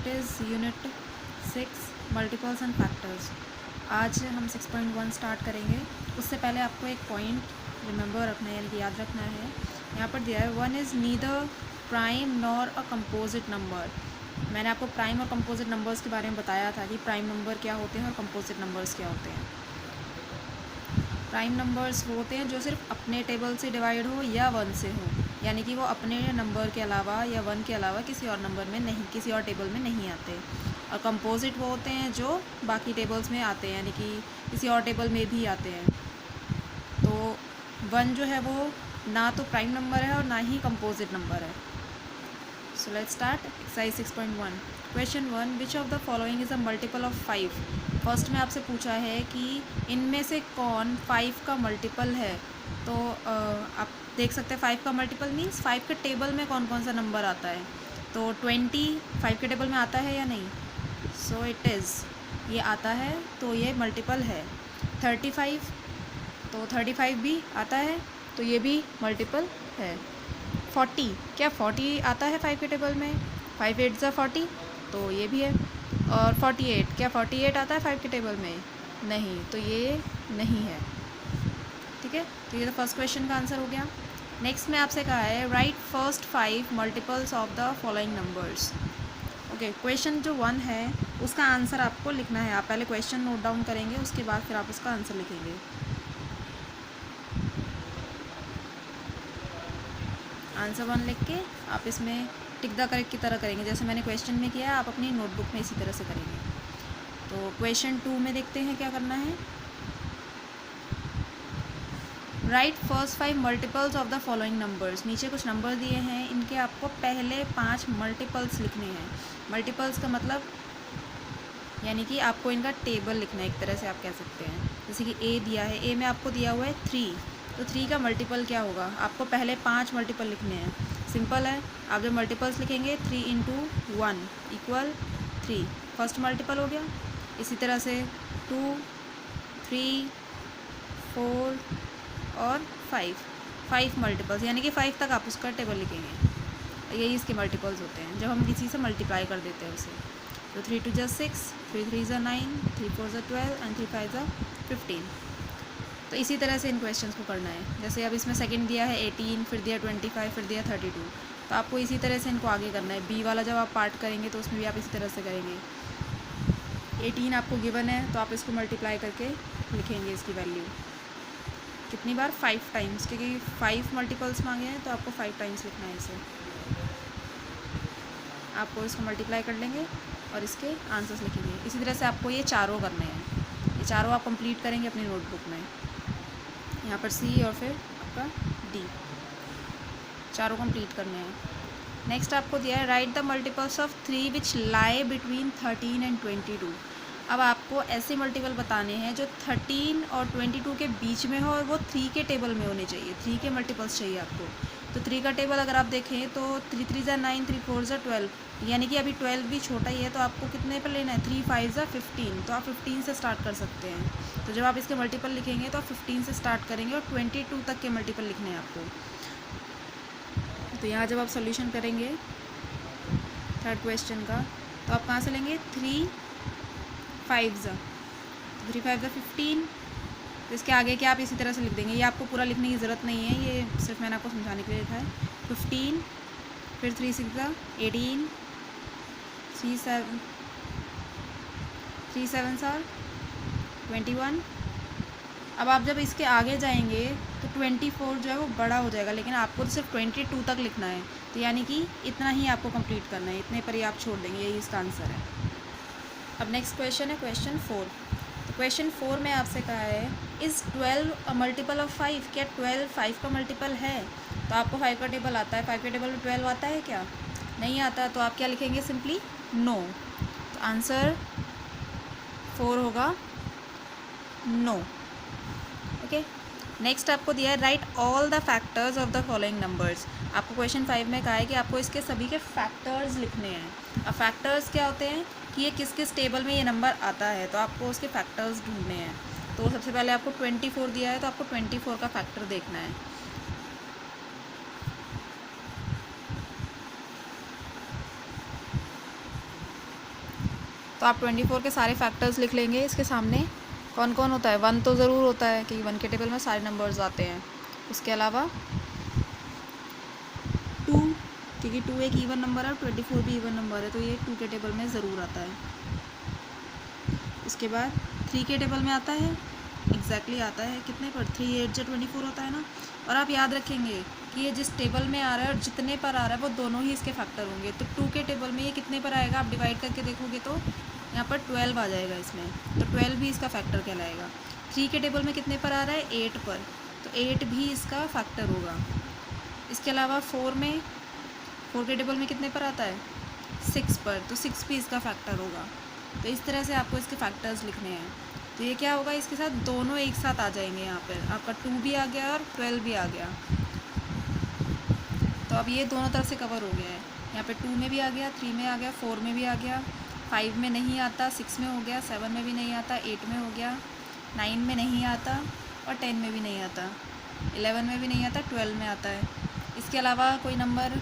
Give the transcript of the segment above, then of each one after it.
Is unit 6 multiples and factors. आज हम 6.1 start करेंगे। उससे पहले आपको एक पॉइंट रिमेंबर रखना है, यानी कि याद रखना है। यहाँ पर दिया है 1 is neither prime nor a composite number. मैंने आपको प्राइम और कंपोजिट नंबर्स के बारे में बताया था कि प्राइम नंबर क्या होते हैं और कंपोजिट नंबर्स क्या होते हैं। प्राइम नंबर्स वो होते हैं जो सिर्फ अपने टेबल से डिवाइड हो या 1 से हो, यानी कि वो अपने नंबर के अलावा या 1 के अलावा किसी और नंबर में नहीं, किसी और टेबल में नहीं आते। और कंपोजिट वो होते हैं जो बाकी टेबल्स में आते हैं, यानी कि किसी और टेबल में भी आते हैं। तो 1 जो है वो ना तो प्राइम नंबर है और ना ही कंपोजिट नंबर है। So let's start exercise 6.1। Question 1, which of the following is a multiple of 5। First में आपसे पूछा है कि इनमें से कौन 5 का मल्टीपल है। तो आप देख सकते हैं 5 का मल्टीपल मीन्स 5 के टेबल में कौन कौन सा नंबर आता है। तो 20 5 के टेबल में आता है या नहीं। सो इट इज़, ये आता है तो ये मल्टीपल है। 35, तो 35 भी आता है तो ये भी मल्टीपल है। 40, क्या 40 आता है 5 के टेबल में। 5 8 ज़ा 40, तो ये भी है। और 48, क्या 48 आता है 5 के टेबल में। नहीं, तो ये नहीं है। ठीक है, तो ये तो फर्स्ट क्वेश्चन का आंसर हो गया। नेक्स्ट में आपसे कहा है right first 5 multiples of the following numbers. Okay, question जो 1 है उसका आंसर आपको लिखना है। आप पहले क्वेश्चन नोट डाउन करेंगे, उसके बाद फिर आप उसका आंसर लिखेंगे। आंसर 1 लिख के आप इसमें टिक द करेक्ट की तरह करेंगे, जैसे मैंने क्वेश्चन में किया आप अपनी नोटबुक में इसी तरह से करेंगे। तो क्वेश्चन 2 में देखते हैं क्या करना है। Right first 5 multiples of the following numbers. नीचे कुछ नंबर दिए हैं, इनके आपको पहले 5 मल्टीपल्स लिखने हैं। मल्टीपल्स का मतलब यानी कि आपको इनका टेबल लिखना है, एक तरह से आप कह सकते हैं। जैसे कि ए दिया है, ए में आपको दिया हुआ है 3, तो 3 का मल्टीपल क्या होगा। आपको पहले 5 मल्टीपल लिखने हैं। सिंपल है, आप जब मल्टीपल्स लिखेंगे 3 × 1 = 3, फर्स्ट मल्टीपल हो गया। इसी तरह से 2 3 4 और 5 मल्टीपल्स, यानी कि 5 तक आप उसका टेबल लिखेंगे। यही इसके मल्टीपल्स होते हैं जब हम किसी से मल्टीप्लाई कर देते हैं उसे। तो 3 2 = 6, 3 3 = 9, 3 4 = 12 एंड 3 5 = 15। तो इसी तरह से इन क्वेश्चंस को करना है। जैसे अब इसमें सेकंड दिया है 18, फिर दिया 25, फिर दिया 32, तो आपको इसी तरह से इनको आगे करना है। बी वाला जब आप पार्ट करेंगे तो उसमें भी आप इसी तरह से करेंगे। 18 आपको गिवन है तो आप इसको मल्टीप्लाई करके लिखेंगे इसकी वैल्यू कितनी बार, 5 टाइम्स, क्योंकि 5 मल्टीपल्स मांगे हैं तो आपको 5 टाइम्स लिखना है इसे। आपको इसको मल्टीप्लाई कर लेंगे और इसके आंसर्स लिखेंगे। इसी तरह से आपको ये चारों करने हैं। ये चारों आप कंप्लीट करेंगे अपनी नोटबुक में। यहाँ पर सी और फिर आपका डी, चारों कंप्लीट करने हैं। नेक्स्ट आपको दिया है right the multiples of 3 which lie between 13 and 22। अब आपको ऐसे मल्टीपल बताने हैं जो 13 और 22 के बीच में हो और वो 3 के टेबल में होने चाहिए। 3 के मल्टीपल्स चाहिए आपको। तो 3 का टेबल अगर आप देखें तो 3 3 ज़ा 9, 3 4 ज़ा 12, यानी कि अभी 12 भी छोटा ही है, तो आपको कितने पर लेना है, 3 5 ज़ा 15, तो आप 15 से स्टार्ट कर सकते हैं। तो जब आप इसके मल्टीपल लिखेंगे तो आप 15 से स्टार्ट करेंगे और 22 तक के मल्टीपल लिखने हैं आपको। तो यहाँ जब आप सोल्यूशन करेंगे थर्ड क्वेश्चन का, तो आप कहाँ से लेंगे, 3 5 ज़ा 3 5 ज़ा 15, तो इसके आगे क्या आप इसी तरह से लिख देंगे। ये आपको पूरा लिखने की ज़रूरत नहीं है, ये सिर्फ मैंने आपको समझाने के लिए लिखा है। 15, फिर 3 6 ज़ा 18, 3 7 ज़ा 21। अब आप जब इसके आगे जाएंगे तो 24 जो है वो बड़ा हो जाएगा, लेकिन आपको तो सिर्फ 22 तक लिखना है। तो यानी कि इतना ही आपको कंप्लीट करना है, इतने पर ही आप छोड़ देंगे, यही इसका आंसर है। अब नेक्स्ट क्वेश्चन है क्वेश्चन 4। तो क्वेश्चन 4 में आपसे कहा है इज़ 12 अ मल्टीपल ऑफ 5। क्या 12 5 का मल्टीपल है। तो आपको 5 का टेबल आता है, 5 के टेबल में 12 आता है क्या, नहीं आता। तो आप क्या लिखेंगे, सिंपली नो। तो आंसर 4 होगा नो। ओके, नेक्स्ट आपको दिया है right all the factors of the following numbers. आपको क्वेश्चन 5 में कहा है कि आपको इसके सभी के फैक्टर्स लिखने हैं। अब फैक्टर्स क्या होते हैं कि ये किस किस टेबल में ये नंबर आता है, तो आपको उसके फैक्टर्स ढूंढने हैं। तो सबसे पहले आपको 24 दिया है तो आपको 24 का फैक्टर देखना है। तो आप 24 के सारे फैक्टर्स लिख लेंगे इसके सामने। कौन कौन होता है, 1 तो ज़रूर होता है क्योंकि 1 के टेबल में सारे नंबर्स आते हैं। उसके अलावा 2, क्योंकि 2 एक इवन नंबर है और 24 भी इवन नंबर है, तो ये 2 के टेबल में ज़रूर आता है। उसके बाद 3 के टेबल में आता है, एग्जैक्टली आता है कितने पर, 3 8 जो 24 होता है ना। और आप याद रखेंगे कि ये जिस टेबल में आ रहा है और जितने पर आ रहा है वो दोनों ही इसके फैक्टर होंगे। तो 2 के टेबल में ये कितने पर आएगा, आप डिवाइड करके देखोगे तो यहाँ पर 12 आ जाएगा इसमें, तो 12 भी इसका फैक्टर कहलाएगा। 3 के टेबल में कितने पर आ रहा है, 8 पर, तो 8 भी इसका फैक्टर होगा। इसके अलावा 4 के टेबल में कितने पर आता है, 6 पर, तो 6 भी इसका फैक्टर होगा। तो इस तरह से आपको इसके फैक्टर्स लिखने हैं। तो ये क्या होगा, इसके साथ दोनों एक साथ आ जाएंगे। यहाँ पर आपका 2 भी आ गया और 12 भी आ गया। तो अब ये दोनों तरफ से कवर हो गया है। यहाँ पे 2 में भी आ गया, 3 में आ गया, 4 में भी आ गया, 5 में नहीं आता, 6 में हो गया, 7 में भी नहीं आता, 8 में हो गया, 9 में नहीं आता और 10 में भी नहीं आता, 11 में भी नहीं आता, 12 में आता है। इसके अलावा कोई नंबर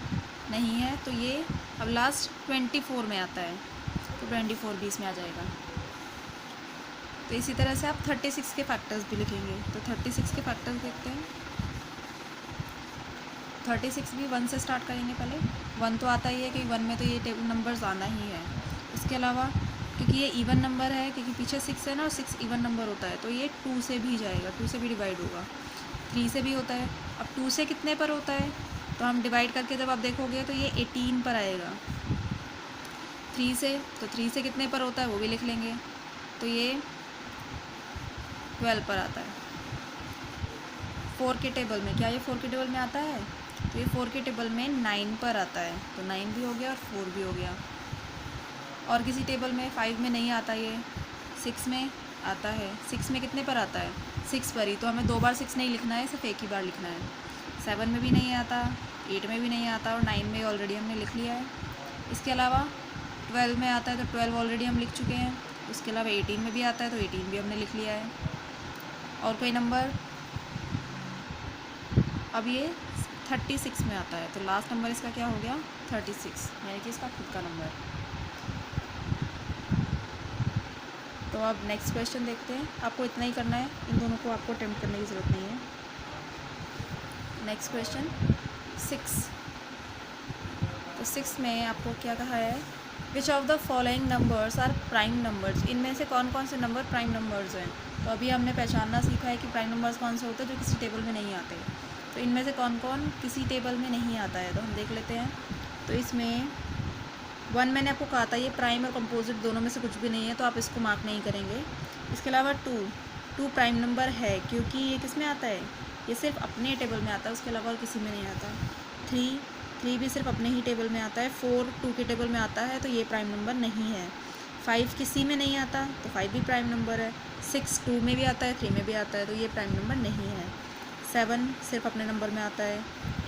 नहीं है, तो ये अब लास्ट 24 में आता है, तो 24 भी इसमें आ जाएगा। तो इसी तरह से आप 36 के फैक्टर्स भी लिखेंगे। तो 36 के फैक्टर्स देखते हैं। 36 भी 1 से स्टार्ट करेंगे। पहले 1 तो आता ही है क्योंकि 1 में तो ये टेबल नंबर्स आना ही है। उसके अलावा क्योंकि ये इवन नंबर है, क्योंकि पीछे 6 है ना, और 6 इवन नंबर होता है, तो ये 2 से भी जाएगा, 2 से भी डिवाइड होगा, 3 से भी होता है। अब 2 से कितने पर होता है, तो हम डिवाइड करके जब आप देखोगे तो ये 18 पर आएगा। 3 से, तो 3 से कितने पर होता है वो भी लिख लेंगे, तो ये 12 पर आता है। 4 के टेबल में, क्या ये 4 के टेबल में आता है, तो ये 4 के टेबल में 9 पर आता है, तो 9 भी हो गया और 4 भी हो गया। और किसी टेबल में 5 में नहीं आता, ये 6 में आता है। 6 में कितने पर आता है, 6 पर ही, तो हमें 2 बार 6 नहीं लिखना है, सिर्फ एक ही बार लिखना है। 7 में भी नहीं आता, 8 में भी नहीं आता और 9 में ऑलरेडी हमने लिख लिया है। इसके अलावा 12 में आता है, तो 12 ऑलरेडी हम लिख चुके हैं। उसके अलावा 18 में भी आता है, तो 18 भी हमने लिख लिया है। और कोई नंबर, अब ये 36 में आता है, तो लास्ट नंबर इसका क्या हो गया, 36, यानी कि इसका खुद का नंबर। तो अब नेक्स्ट क्वेश्चन देखते हैं। आपको इतना ही करना है, इन दोनों को आपको अटेम्प्ट करने की ज़रूरत नहीं है। Next question 6। तो 6 में आपको क्या कहा है, which of the following numbers are prime numbers, इनमें से कौन कौन से नंबर प्राइम नंबर्स हैं। तो अभी हमने पहचानना सीखा है कि प्राइम नंबर्स कौन से होते हैं जो किसी टेबल में नहीं आते। तो इनमें से कौन कौन किसी टेबल में नहीं आता है, तो हम देख लेते हैं। तो इसमें 1 मैंने आपको कहा था ये प्राइम और कंपोजिट दोनों में से कुछ भी नहीं है, तो आप इसको मार्क नहीं करेंगे। इसके अलावा 2 प्राइम नंबर है क्योंकि ये किस में आता है, ये सिर्फ अपने टेबल में आता है, उसके अलावा और किसी में नहीं आता। 3 भी सिर्फ अपने ही टेबल में आता है। 4 2 के टेबल में आता है, तो ये प्राइम नंबर नहीं है। 5 किसी में नहीं आता, तो 5 भी प्राइम नंबर है। 6 2 में भी आता है, 3 में भी आता है, तो ये प्राइम नंबर नहीं है। 7 सिर्फ अपने नंबर में आता है।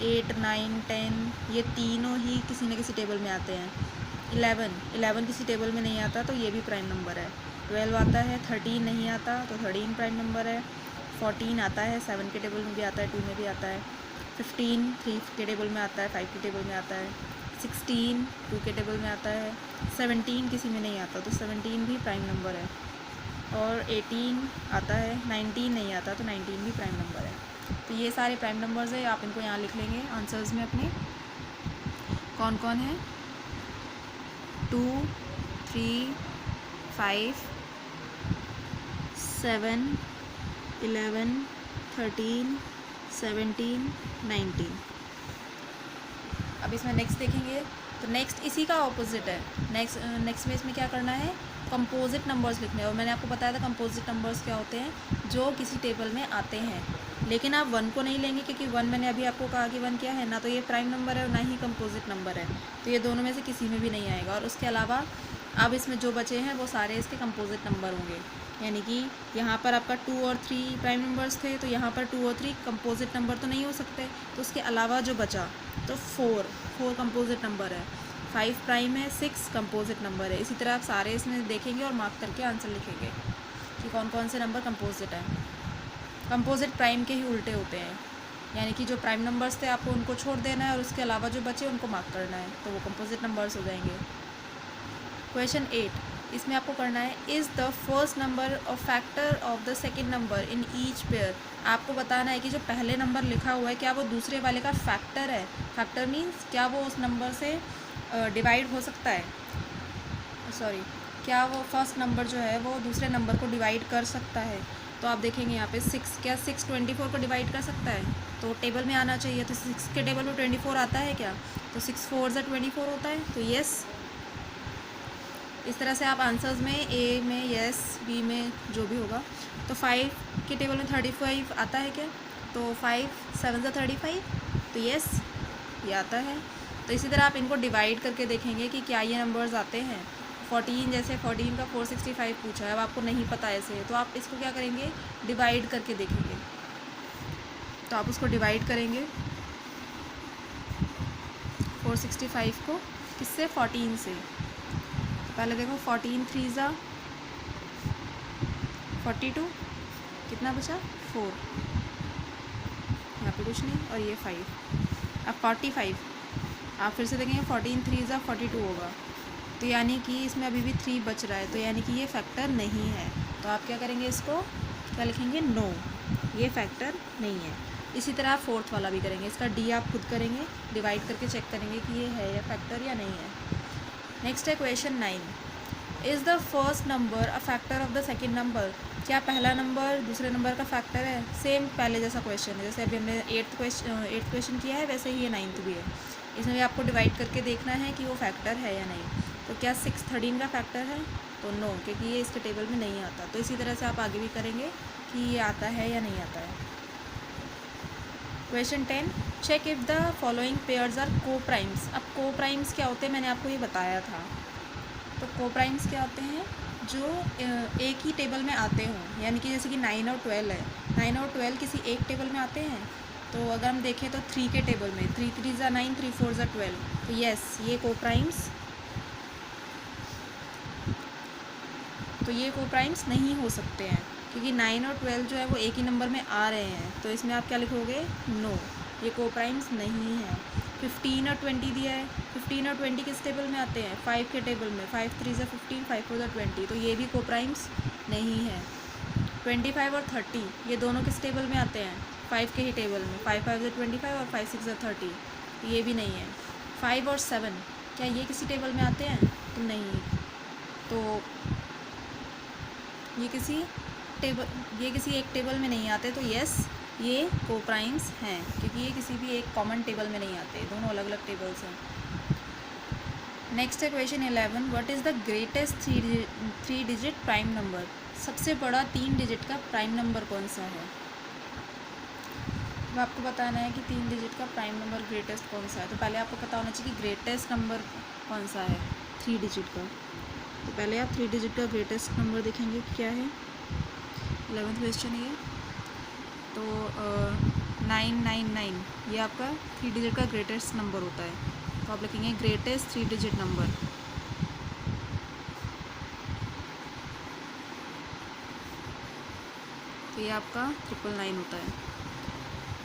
8 9 10 ये तीनों ही किसी न किसी टेबल में आते हैं। 11 किसी टेबल में नहीं आता, तो ये भी प्राइम नंबर है। 12 आता है, 13 नहीं आता, तो 13 प्राइम नंबर है। 14 आता है, 7 के टेबल में भी आता है, 2 में भी आता है। 15 3 के टेबल में आता है, 5 के टेबल में आता है। 16 2 के टेबल में आता है। 17 किसी में नहीं आता, तो 17 भी प्राइम नंबर है। और 18 आता है, 19 नहीं आता, तो 19 भी प्राइम नंबर है। तो ये सारे प्राइम नंबर्स है, आप इनको यहाँ लिख लेंगे आंसर्स में अपने, कौन कौन है। 2 3 5 7 11 13 17 19। अब इसमें नेक्स्ट देखेंगे, तो नेक्स्ट इसी का ऑपोजिट है। नेक्स्ट में इसमें क्या करना है, कंपोजिट नंबर्स लिखने हैं। और मैंने आपको बताया था कंपोजिट नंबर्स क्या होते हैं, जो किसी टेबल में आते हैं। लेकिन आप 1 को नहीं लेंगे क्योंकि 1 मैंने अभी आपको कहा कि 1 क्या है, ना तो ये प्राइम नंबर है और ना ही कंपोजिट नंबर है, तो ये दोनों में से किसी में भी नहीं आएगा। और उसके अलावा अब इसमें जो बचे हैं वो सारे इसके कंपोजिट नंबर होंगे, यानी कि यहाँ पर आपका 2 और 3 प्राइम नंबर्स थे, तो यहाँ पर 2 और 3 कंपोजिट नंबर तो नहीं हो सकते। तो उसके अलावा जो बचा, तो 4 कंपोजिट नंबर है। 5 प्राइम है, 6 कंपोजिट नंबर है। इसी तरह आप सारे इसमें देखेंगे और मार्क करके आंसर लिखेंगे कि कौन कौन से नंबर कंपोजिट हैं। कंपोजिट प्राइम के ही उल्टे होते हैं, यानी कि जो प्राइम नंबर्स थे आपको उनको छोड़ देना है और उसके अलावा जो बचे उनको मार्क करना है, तो वो कंपोजिट नंबर्स हो जाएंगे। क्वेश्चन 8, इसमें आपको करना है is the first number of factor of the second number in each pair. आपको बताना है कि जो पहले नंबर लिखा हुआ है क्या वो दूसरे वाले का फैक्टर है। फैक्टर मीन्स क्या वो उस नंबर से डिवाइड हो सकता है, सॉरी, क्या वो फर्स्ट नंबर जो है वो दूसरे नंबर को डिवाइड कर सकता है। तो आप देखेंगे यहाँ पे 6, क्या 6 24 को डिवाइड कर सकता है? तो टेबल में आना चाहिए, तो 6 के टेबल में 24 आता है क्या? तो 6 4 ज़ा 24 होता है, तो येस। इस तरह से आप आंसर्स में ए में येस, बी में जो भी होगा। तो 5 के टेबल में 35 आता है क्या? तो 5 7 ज़ा 35, तो येस ये आता है। तो इसी तरह आप इनको डिवाइड करके देखेंगे कि क्या ये नंबर्स आते हैं। 14, जैसे 14 का 465 पूछा है, अब आपको नहीं पता ऐसे, तो आप इसको क्या करेंगे, डिवाइड करके देखेंगे। तो आप उसको डिवाइड करेंगे 465 को किससे, 14 से। पहले देखो 14 3 ज़ा 42, कितना बचा 4, यहाँ पे कुछ नहीं, और ये 5। अब 45 आप फिर से देखेंगे 14 3 ज़ा 42 होगा, तो यानी कि इसमें अभी भी 3 बच रहा है, तो यानी कि ये फैक्टर नहीं है। तो आप क्या करेंगे, इसको क्या लिखेंगे, नो, ये फैक्टर नहीं है। इसी तरह आप फोर्थ वाला भी करेंगे, इसका डी आप खुद करेंगे, डिवाइड करके चेक करेंगे कि ये है या फैक्टर या नहीं है। नेक्स्ट है question 9, is the first number a factor of the second number. क्या पहला नंबर दूसरे नंबर का फैक्टर है? सेम पहले जैसा क्वेश्चन है, जैसे अभी हमने 8th क्वेश्चन किया है, वैसे ही ये 9th भी है। इसमें भी आपको डिवाइड करके देखना है कि वो फैक्टर है या नहीं। तो क्या 6 13 का फैक्टर है? तो नो, क्योंकि ये इसके टेबल में नहीं आता। तो इसी तरह से आप आगे भी करेंगे कि ये आता है या नहीं आता है। Question 10, check if the following pairs are coprimes. अब को प्राइम्स क्या होते हैं, मैंने आपको ये बताया था। तो को प्राइम्स क्या होते हैं, जो एक ही टेबल में आते हों, यानी कि जैसे कि 9 और 12 है, 9 और 12 किसी एक टेबल में आते हैं। तो अगर हम देखें तो 3 के टेबल में 3 3 ज़ा 9, 3 4 ज़ा 12, तो येस ये को प्राइम्स, तो ये को प्राइम्स नहीं हो सकते हैं, क्योंकि 9 और 12 जो है वो एक ही नंबर में आ रहे हैं। तो इसमें आप क्या लिखोगे, नो, ये को प्राइम्स नहीं है। 15 और 20 दिया है, 15 और 20 किस टेबल में आते हैं, 5 के टेबल में, 5 3 ज़ा 15, 5 4 ज़ा 20, तो ये भी को प्राइम्स नहीं है। 25 और 30 ये दोनों किस टेबल में आते हैं, 5 के ही टेबल में, 5 5 ज़ा 25 और 5 6 ज़ा 30, ये भी नहीं है। 5 और 7 क्या ये किसी टेबल में आते हैं, तो नहीं। तो ये किसी एक टेबल में नहीं आते, तो येस ये को प्राइम्स हैं, क्योंकि ये किसी भी एक कॉमन टेबल में नहीं आते, दोनों अलग अलग टेबल्स हैं। नेक्स्ट है question 11, what is the greatest three digit prime number. सबसे बड़ा 3 डिजिट का प्राइम नंबर कौन सा है। अब आपको बताना है कि 3 डिजिट का प्राइम नंबर ग्रेटेस्ट कौन सा है। तो पहले आपको पता होना चाहिए कि ग्रेटेस्ट नंबर कौन सा है 3 डिजिट का। तो पहले आप 3 डिजिट का ग्रेटेस्ट नंबर देखेंगे क्या है। 11th क्वेश्चन ये, तो 999 ये आपका 3 डिजिट का ग्रेटेस्ट नंबर होता है। तो आप लिखेंगे ग्रेटेस्ट 3 डिजिट नंबर, तो ये आपका 999 होता है।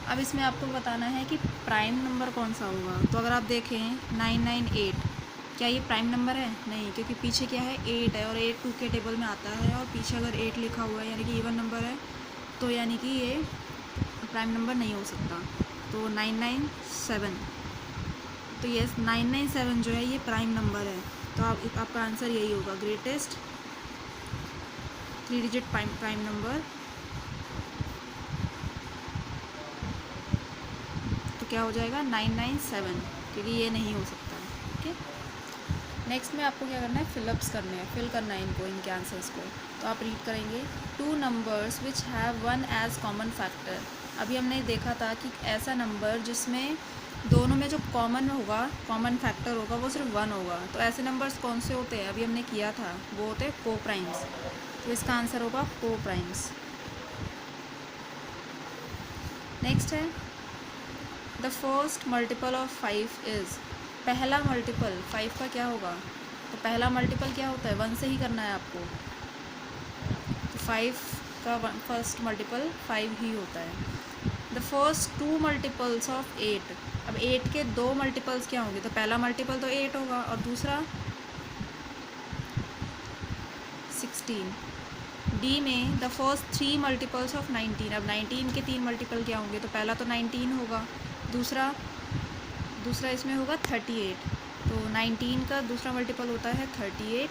अब इसमें आपको बताना है कि प्राइम नंबर कौन सा होगा। तो अगर आप देखें 998, क्या ये प्राइम नंबर है, नहीं, क्योंकि पीछे क्या है 8 है, और 8 2 के टेबल में आता है, और पीछे अगर 8 लिखा हुआ है यानी कि इवन नंबर है, तो यानी कि ये प्राइम नंबर नहीं हो सकता। तो 997, तो ये 997 जो है ये प्राइम नंबर है। तो आपका आंसर यही होगा, ग्रेटेस्ट 3 डिजिट प्राइम नंबर। तो क्या हो जाएगा 997, क्योंकि ये नहीं हो सकता। ओके, नेक्स्ट में आपको क्या करना है, फिलअप्स करने हैं, फिल करना है इनके आंसर्स को। तो आप रीड करेंगे 2 numbers which have 1 as common factor. अभी हमने देखा था कि ऐसा नंबर जिसमें दोनों में जो कॉमन होगा, कॉमन फैक्टर होगा, वो सिर्फ 1 होगा। तो ऐसे नंबर्स कौन से होते हैं, अभी हमने किया था, वो होते हैं को प्राइम्स। तो इसका आंसर होगा को प्राइम्स। नेक्स्ट है the first multiple of 5 is. पहला मल्टीपल 5 का क्या होगा। तो पहला मल्टीपल क्या होता है, 1 से ही करना है आपको। तो 5 का फर्स्ट मल्टीपल 5 ही होता है। The first 2 multiples of 8। अब 8 के 2 मल्टीपल्स क्या होंगे। तो पहला मल्टीपल तो 8 होगा, और दूसरा 16। डी में द फर्स्ट 3 मल्टीपल्स ऑफ 19। अब 19 के 3 मल्टीपल क्या होंगे, तो पहला तो 19 होगा, दूसरा इसमें होगा 38। तो 19 का दूसरा मल्टीपल होता है 38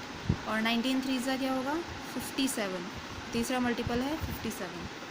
और 19 3 क्या होगा 57, तीसरा मल्टीपल है 57।